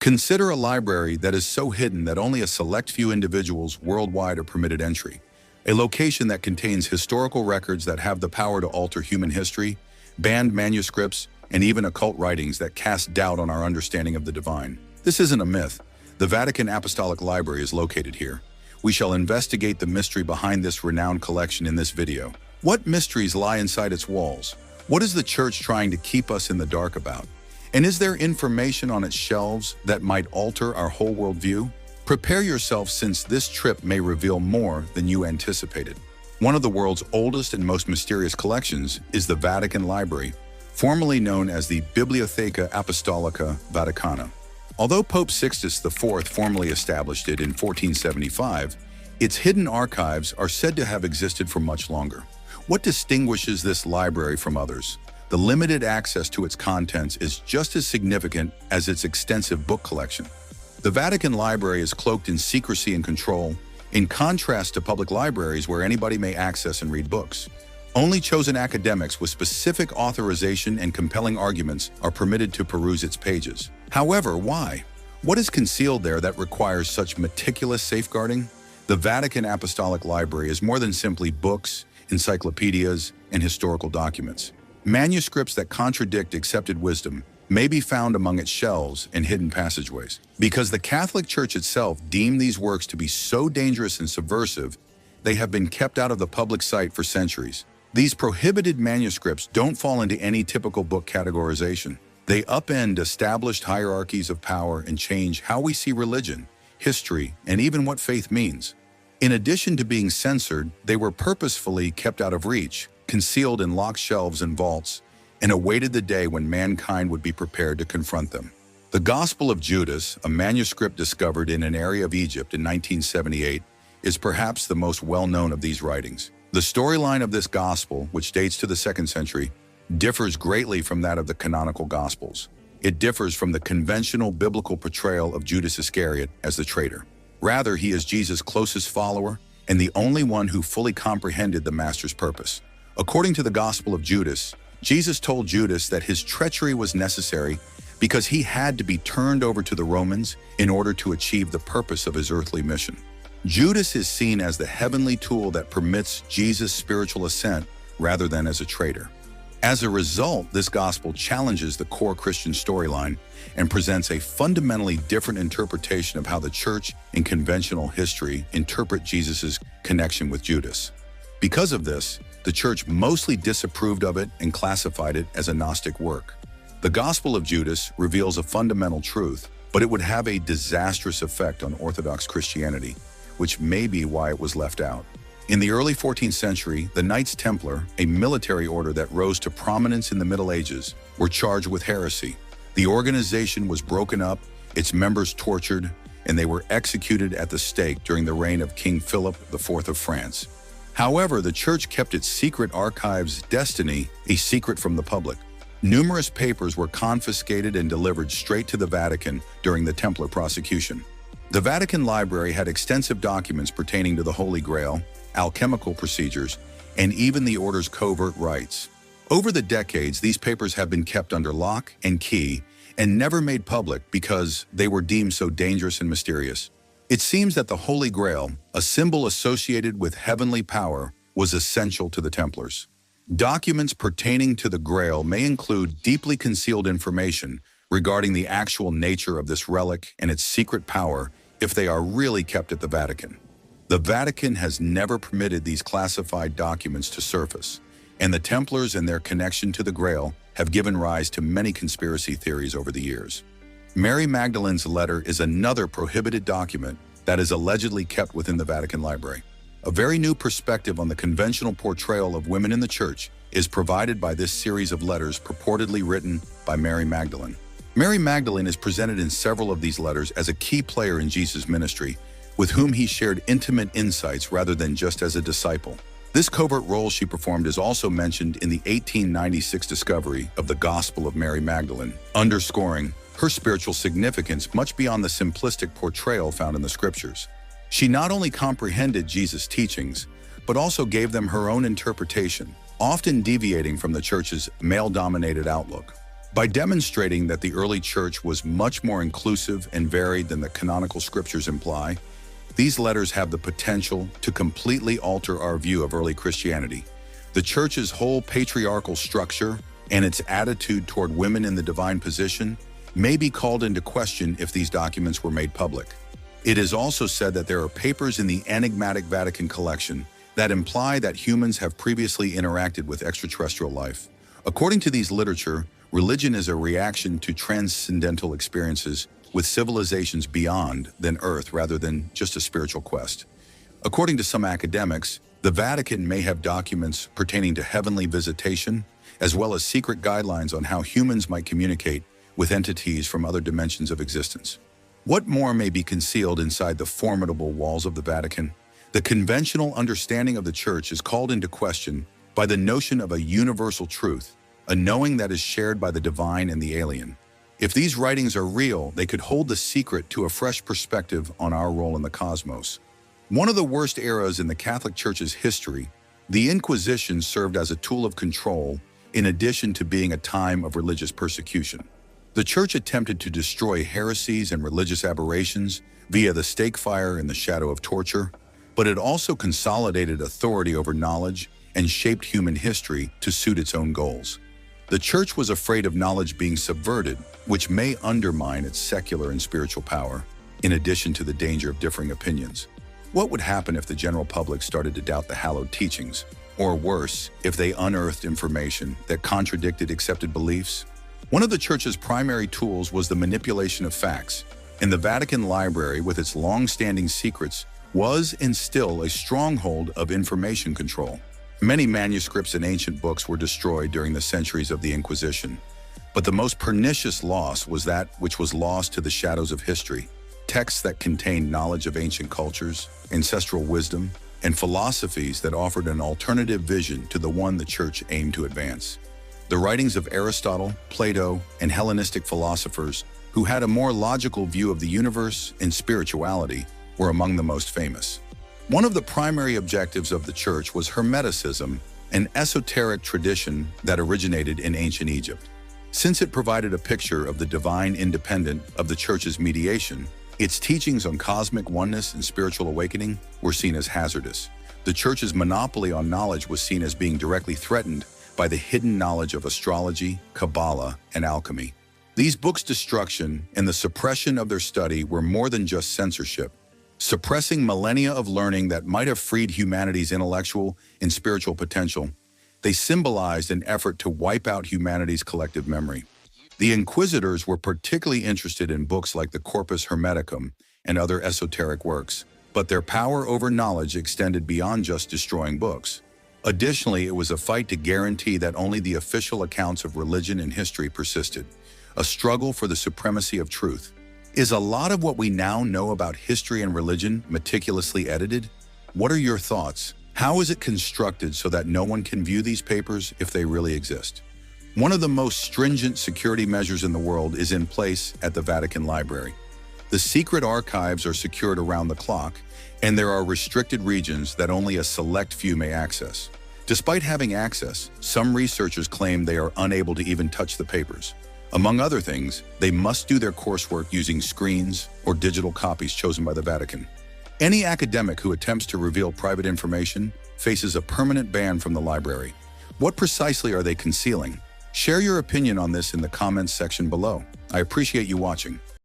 Consider a library that is so hidden that only a select few individuals worldwide are permitted entry. A location that contains historical records that have the power to alter human history, banned manuscripts, and even occult writings that cast doubt on our understanding of the divine. This isn't a myth. The Vatican Apostolic Library is located here. We shall investigate the mystery behind this renowned collection in this video. What mysteries lie inside its walls? What is the Church trying to keep us in the dark about? And is there information on its shelves that might alter our whole worldview? Prepare yourself, since this trip may reveal more than you anticipated. One of the world's oldest and most mysterious collections is the Vatican Library, formerly known as the Bibliotheca Apostolica Vaticana. Although Pope Sixtus IV formally established it in 1475, its hidden archives are said to have existed for much longer. What distinguishes this library from others? The limited access to its contents is just as significant as its extensive book collection. The Vatican Library is cloaked in secrecy and control, in contrast to public libraries where anybody may access and read books. Only chosen academics with specific authorization and compelling arguments are permitted to peruse its pages. However, why? What is concealed there that requires such meticulous safeguarding? The Vatican Apostolic Library is more than simply books, encyclopedias, and historical documents. Manuscripts that contradict accepted wisdom may be found among its shelves and hidden passageways. Because the Catholic Church itself deemed these works to be so dangerous and subversive, they have been kept out of the public sight for centuries. These prohibited manuscripts don't fall into any typical book categorization. They upend established hierarchies of power and change how we see religion, history, and even what faith means. In addition to being censored, they were purposefully kept out of reach, concealed in locked shelves and vaults, and awaited the day when mankind would be prepared to confront them. The Gospel of Judas, a manuscript discovered in an area of Egypt in 1978, is perhaps the most well-known of these writings. The storyline of this gospel, which dates to the 2nd century, differs greatly from that of the canonical Gospels. It differs from the conventional biblical portrayal of Judas Iscariot as the traitor. Rather, he is Jesus' closest follower and the only one who fully comprehended the Master's purpose. According to the Gospel of Judas, Jesus told Judas that his treachery was necessary because he had to be turned over to the Romans in order to achieve the purpose of his earthly mission. Judas is seen as the heavenly tool that permits Jesus' spiritual ascent rather than as a traitor. As a result, this gospel challenges the core Christian storyline and presents a fundamentally different interpretation of how the Church in conventional history interpret Jesus' connection with Judas. Because of this, the Church mostly disapproved of it and classified it as a Gnostic work. The Gospel of Judas reveals a fundamental truth, but it would have a disastrous effect on Orthodox Christianity, which may be why it was left out. In the early 14th century, the Knights Templar, a military order that rose to prominence in the Middle Ages, were charged with heresy. The organization was broken up, its members tortured, and they were executed at the stake during the reign of King Philip IV of France. However, the Church kept its secret archives' destiny a secret from the public. Numerous papers were confiscated and delivered straight to the Vatican during the Templar prosecution. The Vatican Library had extensive documents pertaining to the Holy Grail, alchemical procedures, and even the order's covert rites. Over the decades, these papers have been kept under lock and key and never made public because they were deemed so dangerous and mysterious. It seems that the Holy Grail, a symbol associated with heavenly power, was essential to the Templars. Documents pertaining to the Grail may include deeply concealed information regarding the actual nature of this relic and its secret power if they are really kept at the Vatican. The Vatican has never permitted these classified documents to surface, and the Templars and their connection to the Grail have given rise to many conspiracy theories over the years. Mary Magdalene's letter is another prohibited document that is allegedly kept within the Vatican Library. A very new perspective on the conventional portrayal of women in the Church is provided by this series of letters purportedly written by Mary Magdalene. Mary Magdalene is presented in several of these letters as a key player in Jesus' ministry, with whom he shared intimate insights rather than just as a disciple. This covert role she performed is also mentioned in the 1896 discovery of the Gospel of Mary Magdalene, underscoring her spiritual significance much beyond the simplistic portrayal found in the Scriptures. She not only comprehended Jesus' teachings, but also gave them her own interpretation, often deviating from the Church's male-dominated outlook. By demonstrating that the early church was much more inclusive and varied than the canonical scriptures imply, these letters have the potential to completely alter our view of early Christianity. The church's whole patriarchal structure and its attitude toward women in the divine position may be called into question if these documents were made public. It is also said that there are papers in the enigmatic Vatican collection that imply that humans have previously interacted with extraterrestrial life. According to these literature, religion is a reaction to transcendental experiences with civilizations beyond than Earth rather than just a spiritual quest. According to some academics, the Vatican may have documents pertaining to heavenly visitation, as well as secret guidelines on how humans might communicate with entities from other dimensions of existence. What more may be concealed inside the formidable walls of the Vatican? The conventional understanding of the Church is called into question by the notion of a universal truth, a knowing that is shared by the divine and the alien. If these writings are real, they could hold the secret to a fresh perspective on our role in the cosmos. One of the worst eras in the Catholic Church's history, the Inquisition served as a tool of control in addition to being a time of religious persecution. The Church attempted to destroy heresies and religious aberrations via the stake fire and the shadow of torture, but it also consolidated authority over knowledge and shaped human history to suit its own goals. The Church was afraid of knowledge being subverted, which may undermine its secular and spiritual power, in addition to the danger of differing opinions. What would happen if the general public started to doubt the hallowed teachings? Or worse, if they unearthed information that contradicted accepted beliefs? One of the Church's primary tools was the manipulation of facts, and the Vatican Library, with its long-standing secrets, was and still a stronghold of information control. Many manuscripts and ancient books were destroyed during the centuries of the Inquisition, but the most pernicious loss was that which was lost to the shadows of history, texts that contained knowledge of ancient cultures, ancestral wisdom, and philosophies that offered an alternative vision to the one the Church aimed to advance. The writings of Aristotle, Plato, and Hellenistic philosophers, who had a more logical view of the universe and spirituality, were among the most famous. One of the primary objectives of the Church was Hermeticism, an esoteric tradition that originated in ancient Egypt. Since it provided a picture of the divine independent of the Church's mediation, its teachings on cosmic oneness and spiritual awakening were seen as hazardous. The Church's monopoly on knowledge was seen as being directly threatened by the hidden knowledge of astrology, Kabbalah, and alchemy. These books' destruction and the suppression of their study were more than just censorship, suppressing millennia of learning that might have freed humanity's intellectual and spiritual potential. They symbolized an effort to wipe out humanity's collective memory. The Inquisitors were particularly interested in books like the Corpus Hermeticum and other esoteric works, but their power over knowledge extended beyond just destroying books. Additionally, it was a fight to guarantee that only the official accounts of religion and history persisted, a struggle for the supremacy of truth. Is a lot of what we now know about history and religion meticulously edited? What are your thoughts? How is it constructed so that no one can view these papers if they really exist? One of the most stringent security measures in the world is in place at the Vatican Library. The secret archives are secured around the clock, and there are restricted regions that only a select few may access. Despite having access, some researchers claim they are unable to even touch the papers. Among other things, they must do their coursework using screens or digital copies chosen by the Vatican. Any academic who attempts to reveal private information faces a permanent ban from the library. What precisely are they concealing? Share your opinion on this in the comments section below. I appreciate you watching.